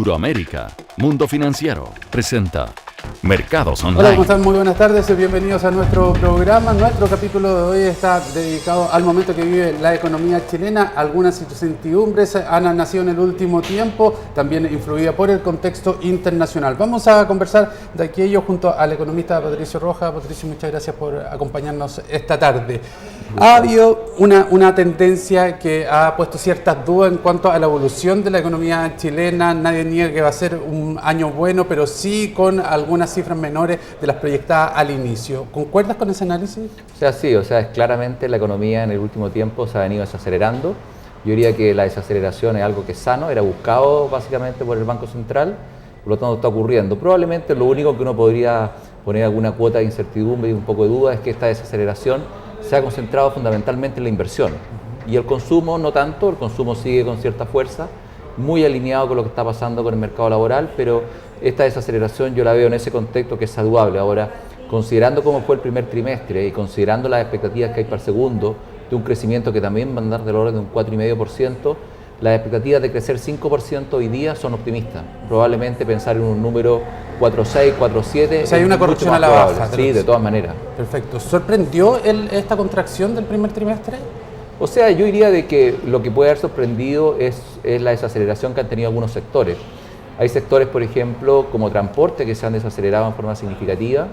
Suramérica, Mundo Financiero, presenta Mercados Online. Hola, ¿cómo están? Muy buenas tardes, bienvenidos a nuestro programa. Nuestro capítulo de hoy está dedicado al momento que vive la economía chilena. Algunas incertidumbres han nacido en el último tiempo, también influida por el contexto internacional. Vamos a conversar de aquello junto al economista Patricio Rojas. Patricio, muchas gracias por acompañarnos esta tarde. Ha habido una tendencia que ha puesto ciertas dudas en cuanto a la evolución de la economía chilena. Nadie niega que va a ser un año bueno, pero sí con algunas cifras menores de las proyectadas al inicio. ¿Concuerdas con ese análisis? Es claramente la economía en el último tiempo se ha venido desacelerando. Yo diría que la desaceleración es algo que es sano, era buscado básicamente por el Banco Central, por lo tanto está ocurriendo. Probablemente lo único que uno podría poner alguna cuota de incertidumbre y un poco de duda es que esta desaceleración se ha concentrado fundamentalmente en la inversión. Y el consumo no tanto, el consumo sigue con cierta fuerza, muy alineado con lo que está pasando con el mercado laboral, pero esta desaceleración yo la veo en ese contexto que es saludable. Ahora, considerando cómo fue el primer trimestre y considerando las expectativas que hay para el segundo, de un crecimiento que también va a andar del orden de un 4,5%, las expectativas de crecer 5% hoy día son optimistas. Probablemente pensar en un número 4,6, 4,7. O sea, hay una corrección a la baja. Sí, de todas maneras. Perfecto. ¿Sorprendió esta contracción del primer trimestre? O sea, yo diría de que lo que puede haber sorprendido es la desaceleración que han tenido algunos sectores. Hay sectores, por ejemplo, como transporte, que se han desacelerado en forma significativa.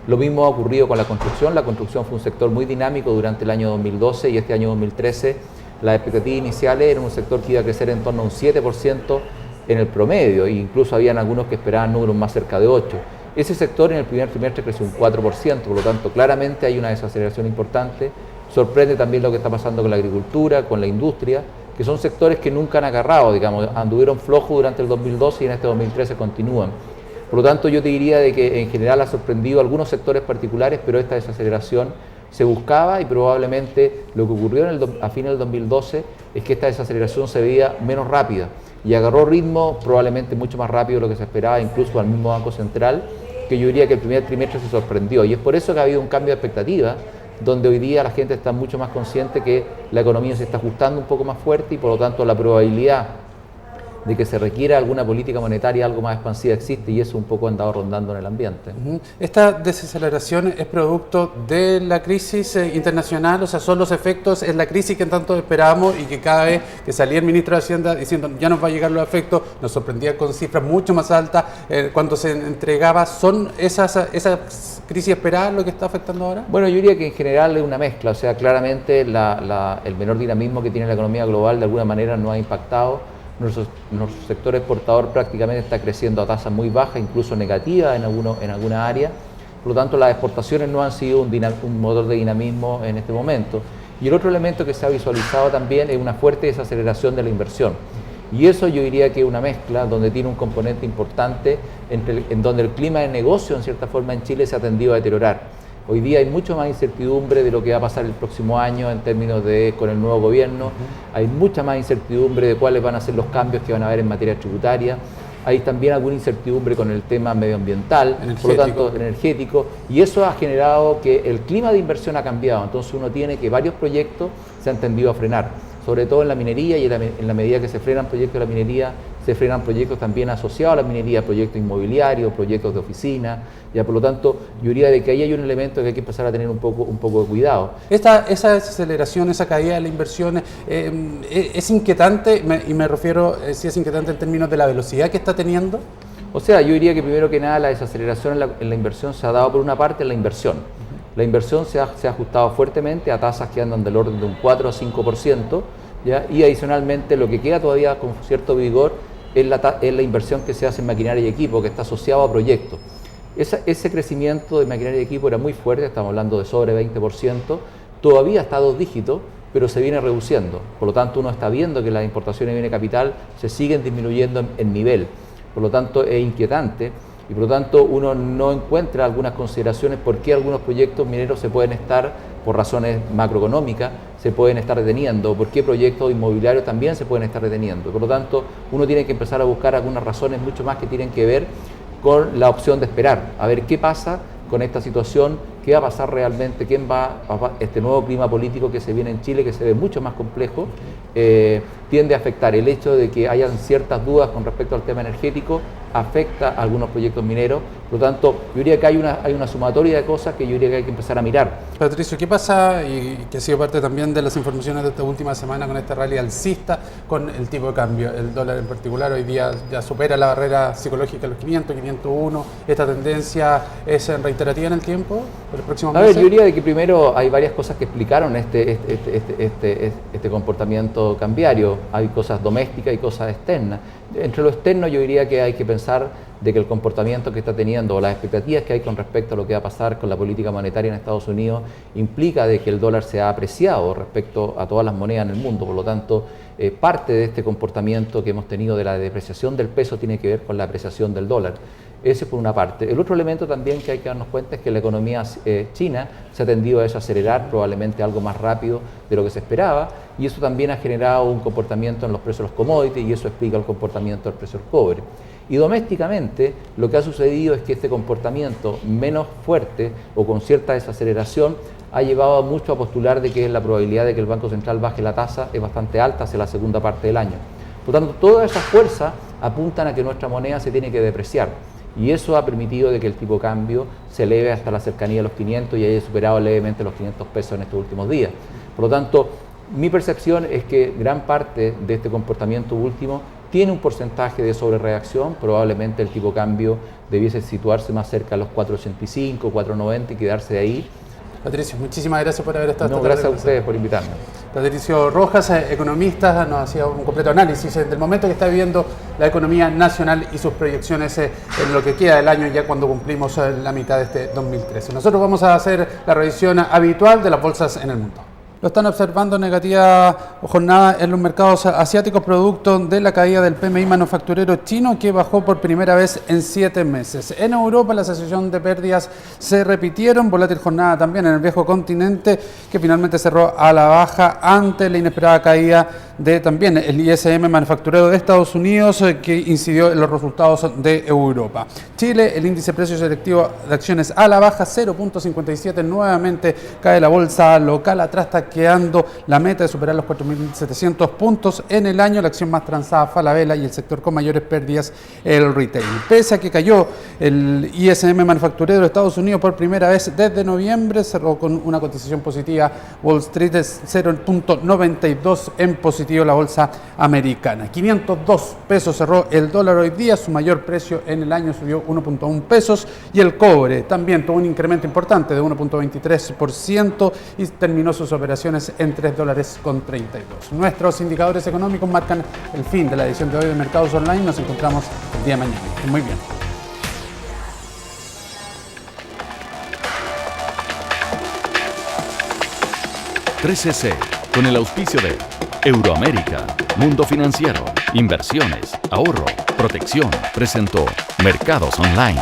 Lo mismo ha ocurrido con la construcción. La construcción fue un sector muy dinámico durante el año 2012 y este año 2013. Las expectativas iniciales eran un sector que iba a crecer en torno a un 7% en el promedio, e incluso habían algunos que esperaban números más cerca de 8%. Ese sector en el primer trimestre creció un 4%, por lo tanto claramente hay una desaceleración importante. Sorprende también lo que está pasando con la agricultura, con la industria, que son sectores que nunca han agarrado, digamos, anduvieron flojos durante el 2012 y en este 2013 continúan. Por lo tanto, yo te diría de que en general ha sorprendido a algunos sectores particulares, pero esta desaceleración se buscaba y probablemente lo que ocurrió a fines del 2012 es que esta desaceleración se veía menos rápida y agarró ritmo probablemente mucho más rápido de lo que se esperaba, incluso al mismo Banco Central, que yo diría que el primer trimestre se sorprendió. Y es por eso que ha habido un cambio de expectativa, donde hoy día la gente está mucho más consciente que la economía se está ajustando un poco más fuerte y por lo tanto la probabilidad de que se requiera alguna política monetaria algo más expansiva existe, y eso un poco ha andado rondando en el ambiente. ¿Esta desaceleración es producto de la crisis internacional? O sea, ¿son los efectos, es la crisis que tanto esperábamos y que cada vez que salía el ministro de Hacienda diciendo ya nos va a llegar los efectos, nos sorprendía con cifras mucho más altas cuando se entregaba? ¿Son esas crisis esperadas lo que está afectando ahora? Bueno, yo diría que en general es una mezcla. O sea, claramente el menor dinamismo que tiene la economía global de alguna manera no ha impactado. Nuestro sector exportador prácticamente está creciendo a tasas muy bajas, incluso negativas en alguna área. Por lo tanto, las exportaciones no han sido un motor de dinamismo en este momento. Y el otro elemento que se ha visualizado también es una fuerte desaceleración de la inversión. Y eso yo diría que es una mezcla donde tiene un componente importante en donde el clima de negocio, en cierta forma, en Chile se ha tendido a deteriorar. Hoy día hay mucho más incertidumbre de lo que va a pasar el próximo año en términos de con el nuevo gobierno. Hay mucha más incertidumbre de cuáles van a ser los cambios que van a haber en materia tributaria. Hay también alguna incertidumbre con el tema medioambiental, por lo tanto energético, y eso ha generado que el clima de inversión ha cambiado. Entonces uno tiene que varios proyectos se han tendido a frenar, sobre todo en la minería, y en la medida que se frenan proyectos de la minería, se frenan proyectos también asociados a la minería, proyectos inmobiliarios, proyectos de oficina. Ya, por lo tanto, yo diría de que ahí hay un elemento que hay que empezar a tener un poco de cuidado. Esa desaceleración, esa caída de la inversión es inquietante, y me refiero, si es inquietante en términos de la velocidad que está teniendo. O sea, yo diría que primero que nada la desaceleración en la inversión se ha dado por una parte en la inversión. La inversión se ha ajustado fuertemente a tasas que andan del orden de un 4 a 5%, ¿ya? Y adicionalmente lo que queda todavía con cierto vigor es la inversión que se hace en maquinaria y equipo, que está asociado a proyectos. Ese crecimiento de maquinaria y equipo era muy fuerte, estamos hablando de sobre 20%, todavía está a 2 dígitos, pero se viene reduciendo. Por lo tanto, uno está viendo que las importaciones de bienes de capital se siguen disminuyendo en nivel. Por lo tanto, es inquietante y por lo tanto uno no encuentra algunas consideraciones por qué algunos proyectos mineros se pueden estar, por razones macroeconómicas, se pueden estar deteniendo, por qué proyectos inmobiliarios también se pueden estar deteniendo. Por lo tanto, uno tiene que empezar a buscar algunas razones mucho más que tienen que ver con la opción de esperar, a ver qué pasa con esta situación qué va a pasar realmente, este nuevo clima político que se viene en Chile, que se ve mucho más complejo, tiende a afectar. El hecho de que hayan ciertas dudas con respecto al tema energético afecta a algunos proyectos mineros. Por lo tanto, yo diría que hay una sumatoria de cosas que yo diría que hay que empezar a mirar. Patricio, ¿qué pasa, y que ha sido parte también de las informaciones de esta última semana con este rally alcista, con el tipo de cambio? El dólar en particular hoy día ya supera la barrera psicológica de los 500, 501. ¿Esta tendencia es reiterativa en el tiempo, por los próximos meses? A ver, yo diría de que primero hay varias cosas que explicaron este comportamiento cambiario. Hay cosas domésticas y cosas externas. Entre lo externo yo diría que hay que pensar de que el comportamiento que está teniendo o las expectativas que hay con respecto a lo que va a pasar con la política monetaria en Estados Unidos implica de que el dólar se ha apreciado respecto a todas las monedas en el mundo. Por lo tanto, parte de este comportamiento que hemos tenido de la depreciación del peso tiene que ver con la apreciación del dólar. Ese por una parte. El otro elemento también que hay que darnos cuenta es que la economía china se ha tendido a desacelerar probablemente algo más rápido de lo que se esperaba, y eso también ha generado un comportamiento en los precios de los commodities, y eso explica el comportamiento del precio del cobre. Y domésticamente lo que ha sucedido es que este comportamiento menos fuerte o con cierta desaceleración ha llevado mucho a postular de que la probabilidad de que el Banco Central baje la tasa es bastante alta hacia la segunda parte del año. Por lo tanto, todas esas fuerzas apuntan a que nuestra moneda se tiene que depreciar. Y eso ha permitido de que el tipo de cambio se eleve hasta la cercanía de los 500 y haya superado levemente los 500 pesos en estos últimos días. Por lo tanto, mi percepción es que gran parte de este comportamiento último tiene un porcentaje de sobrereacción. Probablemente el tipo de cambio debiese situarse más cerca a los 4.85, 4.90 y quedarse de ahí. Patricio, muchísimas gracias por haber estado esta tarde. Gracias a ustedes por invitarme. Patricio Rojas, economista, nos hacía un completo análisis del momento que está viviendo la economía nacional y sus proyecciones en lo que queda del año, ya cuando cumplimos la mitad de este 2013. Nosotros vamos a hacer la revisión habitual de las bolsas en el mundo. Lo están observando negativa jornada en los mercados asiáticos, producto de la caída del PMI manufacturero chino, que bajó por primera vez en 7 meses. En Europa la sensación de pérdidas se repitieron, volátil jornada también en el viejo continente, que finalmente cerró a la baja ante la inesperada caída de también el ISM manufacturero de Estados Unidos, que incidió en los resultados de Europa. Chile, el índice de precio selectivo de acciones a la baja, 0.57, nuevamente cae la bolsa local, atrás está quedando la meta de superar los 4.700 puntos en el año. La acción más transada, Falabella, y el sector con mayores pérdidas, el retail. Pese a que cayó el ISM manufacturero de Estados Unidos por primera vez desde noviembre, cerró con una cotización positiva. Wall Street es 0.92 en positivo la bolsa americana. 502 pesos cerró el dólar hoy día, su mayor precio en el año, subió 1.1 pesos, y el cobre también tuvo un incremento importante de 1.23% y terminó sus operaciones en $3.32. Nuestros indicadores económicos marcan el fin de la edición de hoy de Mercados Online. Nos encontramos el día de mañana. Muy bien. .3cc, con el auspicio de Euroamérica, Mundo Financiero, Inversiones, Ahorro, Protección, presentó Mercados Online.